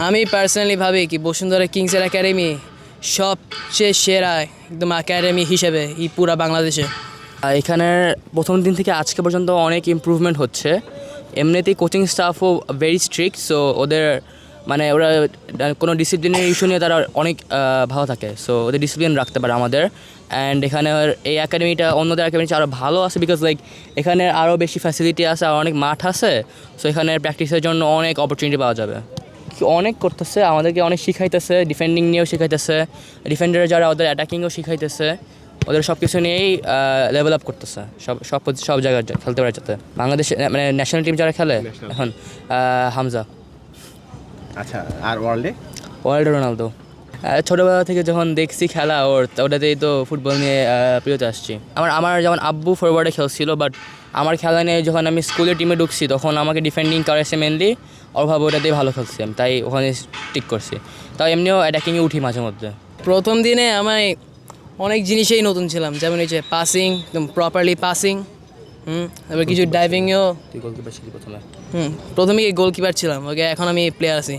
আমি পার্সোনালি ভাবি কি বসুন্ধরা কিংসের একাডেমি সবচেয়ে সেরা একদম একাডেমি হিসেবে এই পুরা বাংলাদেশে। এখানের প্রথম দিন থেকে আজকে পর্যন্ত অনেক ইমপ্রুভমেন্ট হচ্ছে। এমনিতেই কোচিং স্টাফও ভেরি স্ট্রিক্ট, সো ওদের মানে ওরা কোনো ডিসিপ্লিনের ইস্যু নিয়ে তারা অনেক ভালো থাকে, সো ওদের ডিসিপ্লিন রাখতে পারে আমাদের। অ্যান্ড এখানে এই একাডেমিটা অন্যদের একাডেমি আরও ভালো আছে, বিকজ লাইক এখানে আরও বেশি ফ্যাসিলিটি আছে আর অনেক মাঠ আছে, সো এখানে প্র্যাকটিসের জন্য অনেক অপরচুনিটি পাওয়া যাবে। অনেক করতেছে, আমাদেরকে অনেক শিখাইতেছে, ডিফেন্ডিং নিয়েও শিখাইতেছে, ডিফেন্ডার যারা ওদের অ্যাটাকিংও শিখাইতেছে, ওদের সব কিছু নিয়েই লেভেল আপ করতেছে, সব জায়গায় খেলতে পারে যাতে। বাংলাদেশ মানে ন্যাশনাল টিম যারা খেলে এখন হামজা। আচ্ছা, আর ওয়ার্ল্ডে রোনালদো। ছোটোবেলা থেকে যখন দেখছি খেলা ওটাতেই তো ফুটবল নিয়ে প্রিয়তে আসছি। আমার যেমন আব্বু ফরওয়ার্ডে খেলছিল, বাট আমার খেলা নিয়ে যখন আমি স্কুলের টিমে ঢুকছি তখন আমাকে ডিফেন্ডিং করেছে মেনলি, ওর ভাবে ওটাতেই ভালো খেলছি আমি, তাই ওখানে স্টিক করছি। তাই এমনিও অ্যাটাকিংয়ে উঠি মাঝে মধ্যে। প্রথম দিনে আমি অনেক জিনিসেই নতুন ছিলাম, যেমন এই যে পাসিং, একদম প্রপারলি পাসিং, তারপর কিছু ডাইভিংয়েও। তুই গোলকিপার ছিলি প্রথমে? প্রথমে গিয়ে গোলকিপার ছিলাম, ওকে এখন আমি প্লেয়ার আছি।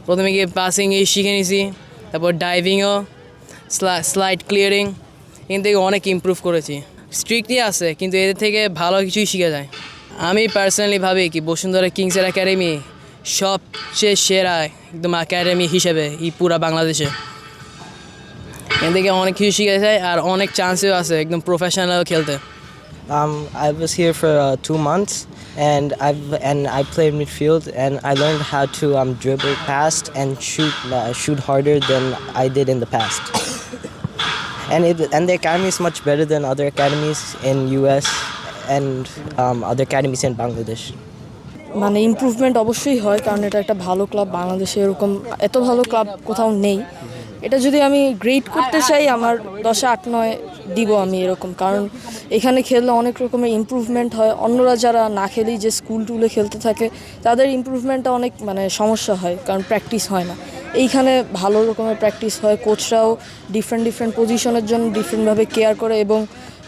প্রথমে গিয়ে পাসিং শিখে নিয়েছি, তারপর ডাইভিংও, স্লাইড ক্লিয়ারিং, এখান থেকে অনেক ইমপ্রুভ করেছি। স্ট্রিক্টলি আছে কিন্তু এদের থেকে ভালো কিছুই শিখা যায়। আমি পার্সোনালি ভাবি কি বসুন্ধরা কিংসের একাডেমি সবচেয়ে সেরা একদম একাডেমি হিসেবে এই পুরা বাংলাদেশে। এখান থেকে অনেক কিছু শিখা যায় আর অনেক চান্সেও আছে একদম প্রফেশনাল খেলতে। I was here for 2 months, and I played midfield, and I learned how to dribble past and shoot harder than I did in the past. And the academy is much better than other academies in US and other academies in Bangladesh. মানে improvement অবশ্যই হয়, কারণ এটা একটা ভালো club. বাংলাদেশে এরকম এত ভালো ক্লাব কোথাও নেই। এটা যদি আমি গ্রেড করতে চাই, আমার 10-এ 8-9 দিব আমি এরকম, কারণ এখানে খেললে অনেক রকমের ইমপ্রুভমেন্ট হয়। অন্যরা যারা না খেলেই যে স্কুল টুলে খেলতে থাকে তাদের ইমপ্রুভমেন্টটা অনেক মানে সমস্যা হয়, কারণ প্র্যাকটিস হয় না। এইখানে ভালো রকমের প্র্যাকটিস হয়, কোচরাও ডিফারেন্ট পজিশনের জন্য ডিফারেন্টভাবে কেয়ার করে, এবং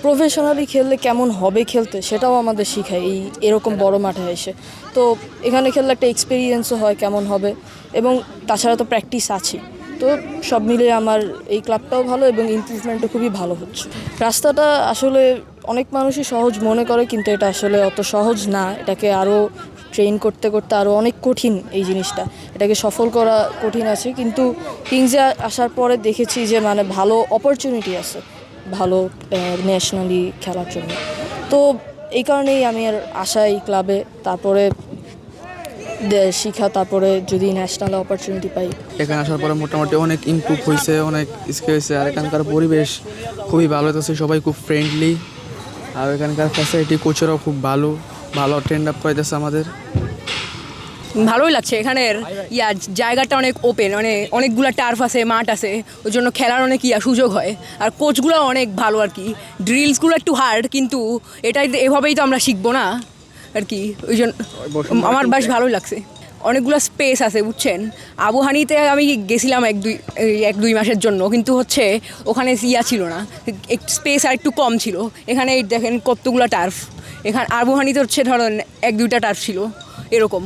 প্রফেশনালি খেললে কেমন হবে খেলতে সেটাও আমাদের শেখায় এরকম বড় মাঠে এসে। তো এখানে খেললে একটা এক্সপিরিয়েন্সও হয় কেমন হবে, এবং তাছাড়া তো প্র্যাকটিস আছে। তো সব মিলিয়ে আমার এই ক্লাবটাও ভালো এবং ইমপ্রুভমেন্টও খুবই ভালো হচ্ছে। রাস্তাটা আসলে অনেক মানুষই সহজ মনে করে, কিন্তু এটা আসলে অত সহজ না। এটাকে আরও ট্রেন করতে করতে আরও অনেক কঠিন এই জিনিসটা, এটাকে সফল করা কঠিন আছে। কিন্তু কিংসে আসার পরে দেখেছি যে মানে ভালো অপরচুনিটি আছে ভালো ন্যাশনালি খেলার জন্য। তো এই কারণেই আমি আর আসা এই ক্লাবে, তারপরে শিখা, তারপরে যদি ন্যাশনাল অপরচুনিটি পাই। এখানে আসার পরে মোটামুটি অনেক ইমপ্রুভ হয়েছে, অনেক স্কিল হয়েছে। আর এখানকার পরিবেশ খুবই ভালো হতেছে, সবাই খুব ফ্রেন্ডলি। আর এখানকার ফ্যাসিলিটি কোচেরাও খুব ভালো ট্রেন্ড আপ করাইতেছে আমাদের। ভালোই লাগছে এখানের জায়গাটা অনেক ওপেন, মানে অনেকগুলো টার্ফ আছে, মাঠ আছে, ওই জন্য খেলার অনেক সুযোগ হয়। আর কোচগুলো অনেক ভালো আর কি। ড্রিলসগুলো একটু হার্ড, কিন্তু এটাই এভাবেই তো আমরা শিখবো না আর কি, ওই জন্য আমার বেশ ভালোই লাগছে। অনেকগুলো স্পেস আছে বুঝছেন। আবুহানিতে আমি গেছিলাম এক দুই মাসের জন্য, কিন্তু হচ্ছে ওখানে ছিল না, স্পেস আর একটু কম ছিল। এখানে দেখেন কতগুলো টার্ফ। এখানে আবুহানিতে হচ্ছে ধরেন 1-2টা টার্ফ ছিল এরকম।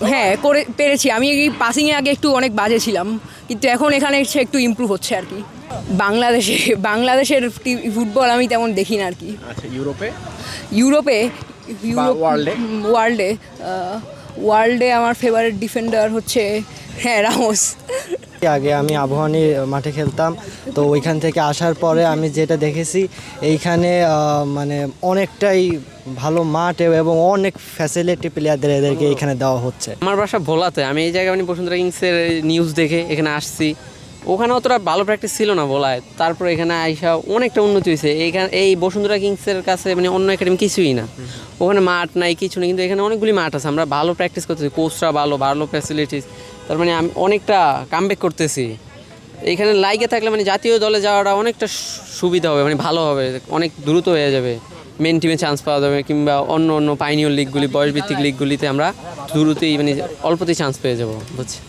হ্যাঁ করে পেরেছি আমি। এই পাসিংয়ে আগে একটু অনেক বাজে ছিলাম, কিন্তু এখন এখানে এসে একটু ইমপ্রুভ হচ্ছে আর কি। বাংলাদেশের ফুটবল আমি তেমন দেখি না আর কি। ইউরোপে ওয়ার্ল্ডে আমার ফেভারিট ডিফেন্ডার হচ্ছে রামোস। আগে আমি আবাহনী মাঠে খেলতাম, তো ওইখান থেকে আসার পরে আমি যেটা দেখেছি এইখানে মানে অনেকটাই ভালো মাঠ এবং অনেক ফ্যাসিলিটি প্লেয়ারদের এদেরকে এখানে দেওয়া হচ্ছে। আমার বাসা ভোলাতে, আমি এই জায়গায় বসুন্ধরা কিংসের নিউজ দেখে এখানে আসছি। ওখানে অতটা ভালো প্র্যাকটিস ছিল না ভোলায়, তারপর এখানে আইসা অনেকটা উন্নতি হয়েছে। এই বসুন্ধরা কিংসের কাছে মানে অন্য একাডেমি কিছুই না, ওখানে মাঠ নাই কিছু নেই, কিন্তু এখানে অনেকগুলি মাঠ আছে, আমরা ভালো প্র্যাকটিস করতেছি, কোচরা ভালো ফ্যাসিলিটিস, তার মানে আমি অনেকটা কামব্যাক করতেছি। এখানে লাইগে থাকলে মানে জাতীয় দলে যাওয়াটা অনেকটা সুবিধা হবে, মানে ভালো হবে, অনেক দ্রুত হয়ে যাবে, মেন টিমে চান্স পাওয়া যাবে, কিংবা অন্য পাইনিয়র লিগগুলি, বয়সভিত্তিক লিগগুলিতে আমরা দ্রুতই মানে অল্পতেই চান্স পেয়ে যাবো, বুঝছি।